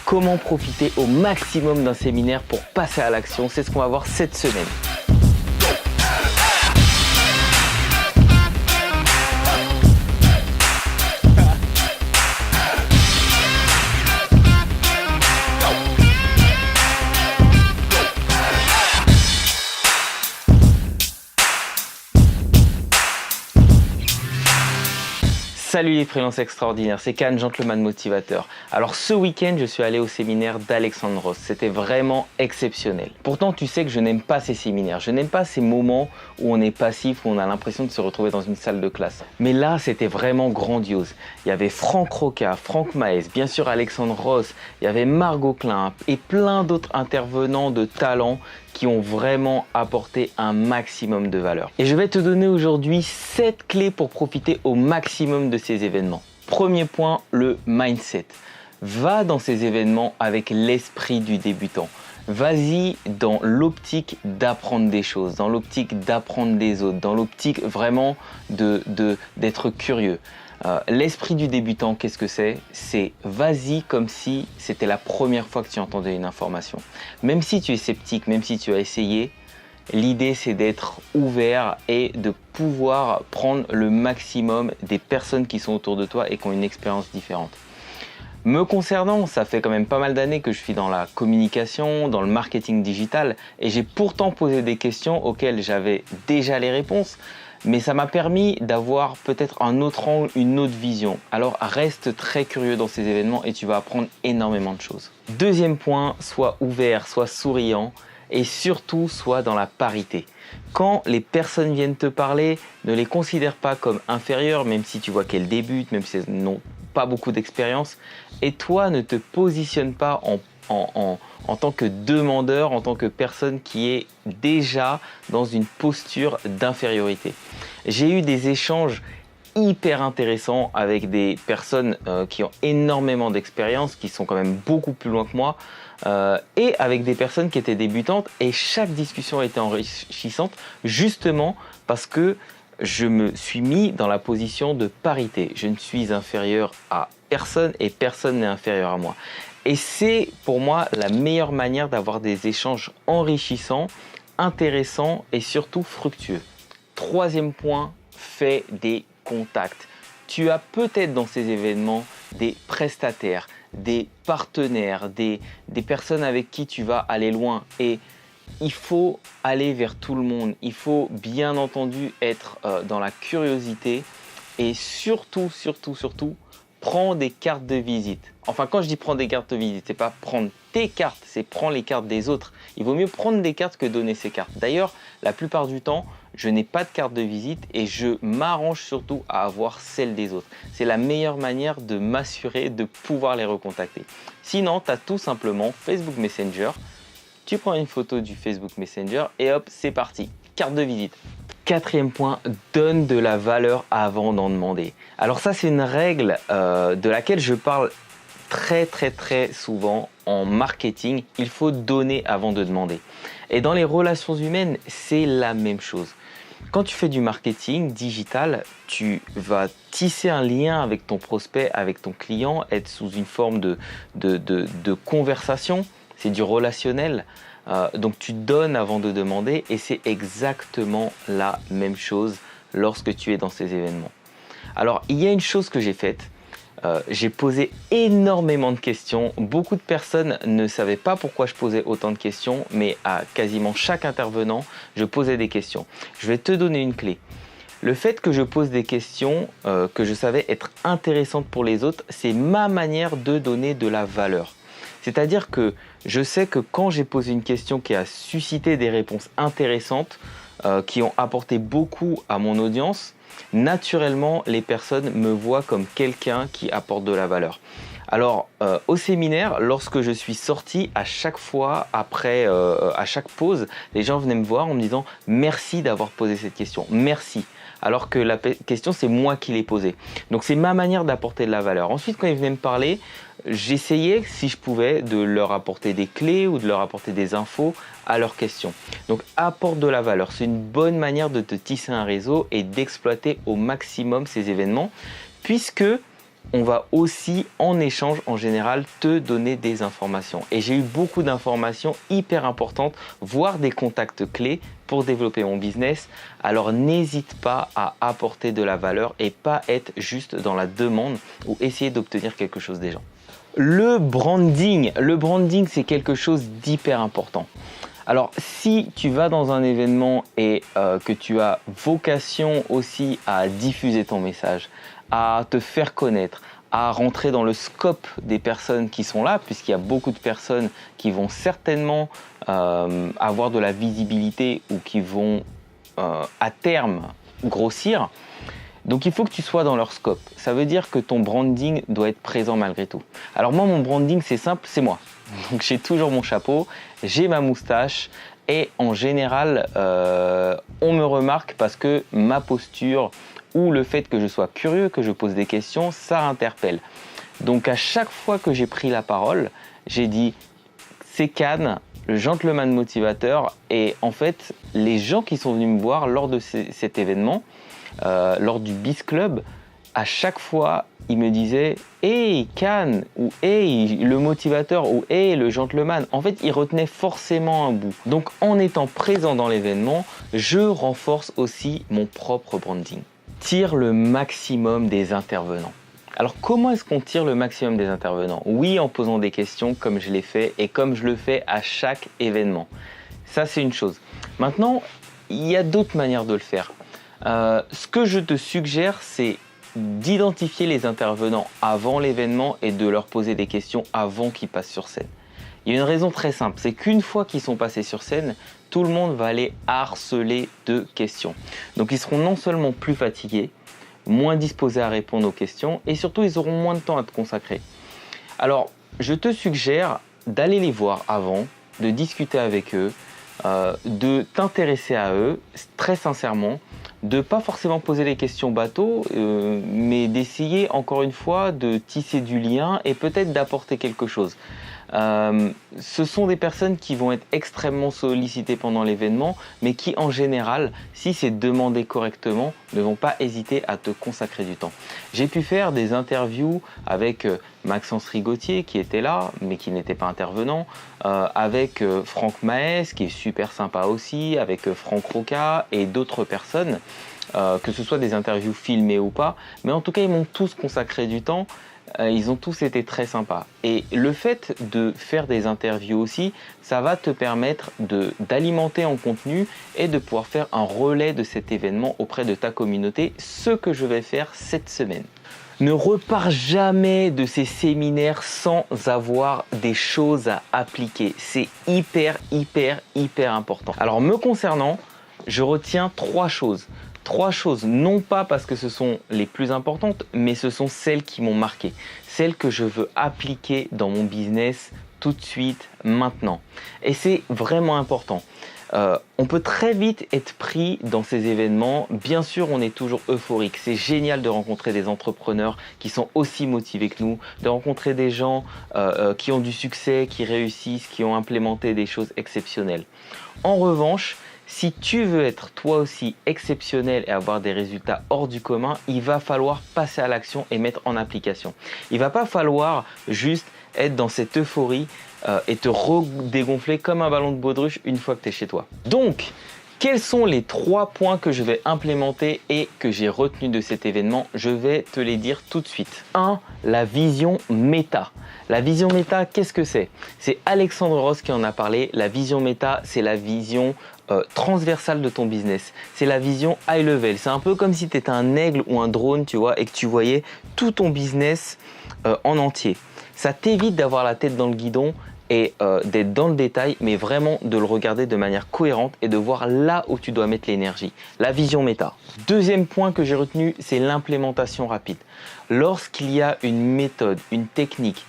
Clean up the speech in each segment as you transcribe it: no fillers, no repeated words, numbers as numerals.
Comment profiter au maximum d'un séminaire pour passer à l'action? C'est ce qu'on va voir cette semaine. Salut les freelances extraordinaires, c'est Can, gentleman motivateur. Alors ce week-end, je suis allé au séminaire d'Alexandre Ross. C'était vraiment exceptionnel. Pourtant, tu sais que je n'aime pas ces séminaires. Je n'aime pas ces moments où on est passif, où on a l'impression de se retrouver dans une salle de classe. Mais là, c'était vraiment grandiose. Il y avait Franck Roca, Franck Maes, bien sûr Alexandre Ross, il y avait Margot Klein et plein d'autres intervenants de talent qui ont vraiment apporté un maximum de valeur. Et je vais te donner aujourd'hui 7 clés pour profiter au maximum de ces événements. Premier point, le mindset. Va dans ces événements avec l'esprit du débutant. Vas-y dans l'optique d'apprendre des choses, dans l'optique d'apprendre des autres, dans l'optique vraiment d'être curieux. L'esprit du débutant, qu'est-ce que c'est? C'est vas-y comme si c'était la première fois que tu entendais une information. Même si tu es sceptique, même si tu as essayé, l'idée c'est d'être ouvert et de pouvoir prendre le maximum des personnes qui sont autour de toi et qui ont une expérience différente. Me concernant, ça fait quand même pas mal d'années que je suis dans la communication, dans le marketing digital et j'ai pourtant posé des questions auxquelles j'avais déjà les réponses. Mais ça m'a permis d'avoir peut-être un autre angle, une autre vision. Alors reste très curieux dans ces événements et tu vas apprendre énormément de choses. Deuxième point, sois ouvert, sois souriant et surtout sois dans la parité. Quand les personnes viennent te parler, ne les considère pas comme inférieures, même si tu vois qu'elles débutent, même si elles n'ont pas beaucoup d'expérience. Et toi, ne te positionne pas en tant que demandeur, en tant que personne qui est déjà dans une posture d'infériorité. J'ai eu des échanges hyper intéressants avec des personnes qui ont énormément d'expérience, qui sont quand même beaucoup plus loin que moi, et avec des personnes qui étaient débutantes, et chaque discussion a été enrichissante justement parce que je me suis mis dans la position de parité. Je ne suis inférieur à personne et personne n'est inférieur à moi. Et c'est pour moi la meilleure manière d'avoir des échanges enrichissants, intéressants et surtout fructueux. Troisième point, fais des contacts. Tu as peut-être dans ces événements des prestataires, des partenaires, des personnes avec qui tu vas aller loin. Et il faut aller vers tout le monde. Il faut bien entendu être dans la curiosité et surtout, prends des cartes de visite. Enfin, quand je dis prends des cartes de visite, c'est pas prendre tes cartes, c'est prendre les cartes des autres. Il vaut mieux prendre des cartes que donner ses cartes. D'ailleurs, la plupart du temps, je n'ai pas de carte de visite et je m'arrange surtout à avoir celle des autres. C'est la meilleure manière de m'assurer de pouvoir les recontacter. Sinon, tu as tout simplement Facebook Messenger. Tu prends une photo du Facebook Messenger et hop, c'est parti. Carte de visite. Quatrième point, donne de la valeur avant d'en demander. Alors ça, c'est une règle de laquelle je parle très souvent en marketing. Il faut donner avant de demander. Et dans les relations humaines, c'est la même chose. Quand tu fais du marketing digital, tu vas tisser un lien avec ton prospect, avec ton client, être sous une forme de conversation. C'est du relationnel. Donc tu donnes avant de demander et c'est exactement la même chose lorsque tu es dans ces événements. Alors il y a une chose que j'ai faite, j'ai posé énormément de questions. Beaucoup de personnes ne savaient pas pourquoi je posais autant de questions, mais à quasiment chaque intervenant, je posais des questions. Je vais te donner une clé. Le fait que je pose des questions que je savais être intéressantes pour les autres, c'est ma manière de donner de la valeur. C'est-à-dire que je sais que quand j'ai posé une question qui a suscité des réponses intéressantes, qui ont apporté beaucoup à mon audience, naturellement, les personnes me voient comme quelqu'un qui apporte de la valeur. Alors, au séminaire, lorsque je suis sorti, à chaque fois, à chaque pause, les gens venaient me voir en me disant « Merci d'avoir posé cette question, merci ». Alors que la question, c'est moi qui l'ai posée. Donc, c'est ma manière d'apporter de la valeur. Ensuite, quand ils venaient me parler, j'essayais, si je pouvais, de leur apporter des clés ou de leur apporter des infos à leurs questions. Donc, apporte de la valeur. C'est une bonne manière de te tisser un réseau et d'exploiter au maximum ces événements, puisque on va aussi en échange en général te donner des informations. Et j'ai eu beaucoup d'informations hyper importantes, voire des contacts clés pour développer mon business. Alors n'hésite pas à apporter de la valeur et pas être juste dans la demande ou essayer d'obtenir quelque chose des gens. Le branding, c'est quelque chose d'hyper important. Alors, si tu vas dans un événement et que tu as vocation aussi à diffuser ton message, à te faire connaître, à rentrer dans le scope des personnes qui sont là, puisqu'il y a beaucoup de personnes qui vont certainement avoir de la visibilité ou qui vont à terme grossir. Donc il faut que tu sois dans leur scope. Ça veut dire que ton branding doit être présent malgré tout. Alors moi, mon branding, c'est simple, c'est moi. Donc j'ai toujours mon chapeau, j'ai ma moustache et en général, on me remarque parce que ma posture ou le fait que je sois curieux, que je pose des questions, ça interpelle. Donc à chaque fois que j'ai pris la parole, j'ai dit « c'est Can, le gentleman motivateur » et en fait, les gens qui sont venus me voir lors de cet événement, lors du Biz Club, à chaque fois, ils me disaient « Hey Can » ou « Hey le motivateur » ou « Hey le gentleman ». En fait, ils retenaient forcément un bout. Donc, en étant présent dans l'événement, je renforce aussi mon propre branding. Tire le maximum des intervenants. Alors, comment est-ce qu'on tire le maximum des intervenants? Oui, en posant des questions comme je l'ai fait et comme je le fais à chaque événement. Ça, c'est une chose. Maintenant, il y a d'autres manières de le faire. Ce que je te suggère, c'est d'identifier les intervenants avant l'événement et de leur poser des questions avant qu'ils passent sur scène. Il y a une raison très simple, c'est qu'une fois qu'ils sont passés sur scène, tout le monde va aller harceler de questions. Donc ils seront non seulement plus fatigués, moins disposés à répondre aux questions et surtout ils auront moins de temps à te consacrer. Alors je te suggère d'aller les voir avant, de discuter avec eux, de t'intéresser à eux très sincèrement, de pas forcément poser les questions bateau, mais d'essayer encore une fois de tisser du lien et peut-être d'apporter quelque chose. Ce sont des personnes qui vont être extrêmement sollicitées pendant l'événement, mais qui en général, si c'est demandé correctement, ne vont pas hésiter à te consacrer du temps. J'ai pu faire des interviews avec Maxence Rigotier qui était là, mais qui n'était pas intervenant, avec Franck Maes qui est super sympa aussi, avec Franck Roca et d'autres personnes, que ce soit des interviews filmées ou pas, mais en tout cas ils m'ont tous consacré du temps. Ils ont tous été très sympas. Et le fait de faire des interviews aussi, ça va te permettre d'alimenter en contenu et de pouvoir faire un relais de cet événement auprès de ta communauté, ce que je vais faire cette semaine. Ne repars jamais de ces séminaires sans avoir des choses à appliquer. C'est hyper important. Alors me concernant, je retiens 3 choses. 3 choses, non pas parce que ce sont les plus importantes, mais ce sont celles qui m'ont marqué. Celles que je veux appliquer dans mon business tout de suite, maintenant. Et c'est vraiment important. On peut très vite être pris dans ces événements. Bien sûr, on est toujours euphorique. C'est génial de rencontrer des entrepreneurs qui sont aussi motivés que nous, de rencontrer des gens qui ont du succès, qui réussissent, qui ont implémenté des choses exceptionnelles. En revanche, si tu veux être toi aussi exceptionnel et avoir des résultats hors du commun, il va falloir passer à l'action et mettre en application. Il ne va pas falloir juste être dans cette euphorie et te redégonfler comme un ballon de baudruche une fois que tu es chez toi. Donc, quels sont les 3 points que je vais implémenter et que j'ai retenus de cet événement? Je vais te les dire tout de suite. 1. La vision méta. La vision méta, qu'est-ce que c'est? C'est Alexandre Ross qui en a parlé. La vision méta, c'est la vision transversale de ton business. C'est la vision high level. C'est un peu comme si tu étais un aigle ou un drone, tu vois, et que tu voyais tout ton business en entier. Ça t'évite d'avoir la tête dans le guidon et d'être dans le détail, mais vraiment de le regarder de manière cohérente et de voir là où tu dois mettre l'énergie. La vision méta. Deuxième point que j'ai retenu, c'est l'implémentation rapide. Lorsqu'il y a une méthode, une technique,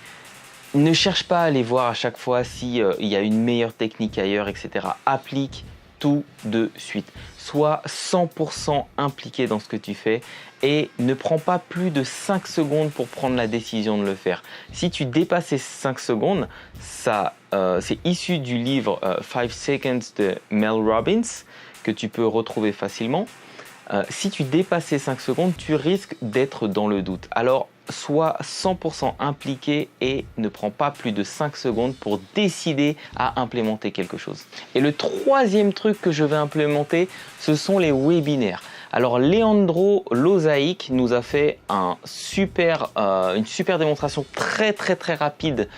ne cherche pas à aller voir à chaque fois s'il y a une meilleure technique ailleurs, etc. Applique tout de suite. Sois 100% impliqué dans ce que tu fais et ne prends pas plus de 5 secondes pour prendre la décision de le faire. Si tu dépasses ces 5 secondes, c'est issu du livre 5 Seconds de Mel Robbins que tu peux retrouver facilement. Si tu dépasses ces 5 secondes, tu risques d'être dans le doute. Alors, sois 100% impliqué et ne prends pas plus de 5 secondes pour décider à implémenter quelque chose. Et le troisième truc que je vais implémenter, ce sont les webinaires. Alors Leandro Lozaic nous a fait une super démonstration très rapide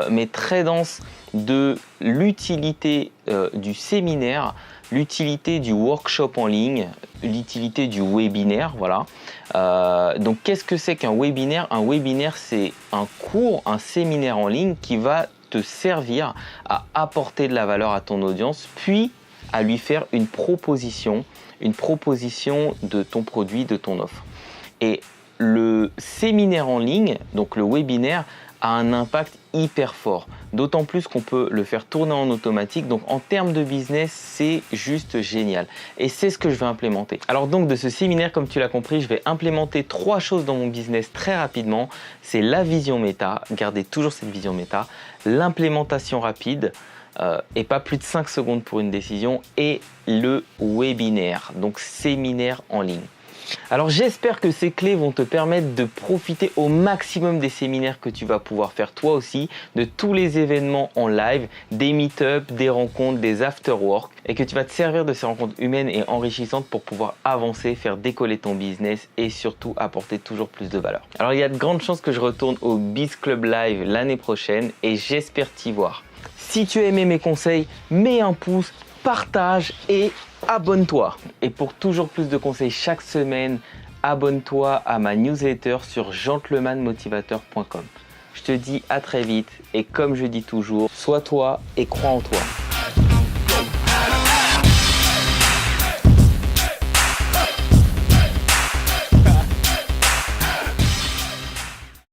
mais très dense de l'utilité du séminaire, l'utilité du workshop en ligne, l'utilité du webinaire, voilà. Donc qu'est-ce que c'est qu'un webinaire? Un webinaire, c'est un cours, un séminaire en ligne qui va te servir à apporter de la valeur à ton audience, puis à lui faire une proposition de ton produit, de ton offre. Et le séminaire en ligne, donc le webinaire, a un impact hyper fort. D'autant plus qu'on peut le faire tourner en automatique. Donc en termes de business, c'est juste génial. Et c'est ce que je vais implémenter. Alors donc de ce séminaire, comme tu l'as compris, je vais implémenter 3 choses dans mon business très rapidement. C'est la vision méta, gardez toujours cette vision méta, l'implémentation rapide, et pas plus de 5 secondes pour une décision, et le webinaire, donc séminaire en ligne. Alors j'espère que ces clés vont te permettre de profiter au maximum des séminaires que tu vas pouvoir faire toi aussi, de tous les événements en live, des meet-up, des rencontres, des after-work, et que tu vas te servir de ces rencontres humaines et enrichissantes pour pouvoir avancer, faire décoller ton business et surtout apporter toujours plus de valeur. Alors il y a de grandes chances que je retourne au Biz Club Live l'année prochaine et j'espère t'y voir. Si tu as aimé mes conseils, mets un pouce, partage et abonne-toi. Et pour toujours plus de conseils chaque semaine, abonne-toi à ma newsletter sur gentlemanmotivateur.com. Je te dis à très vite et comme je dis toujours, sois toi et crois en toi.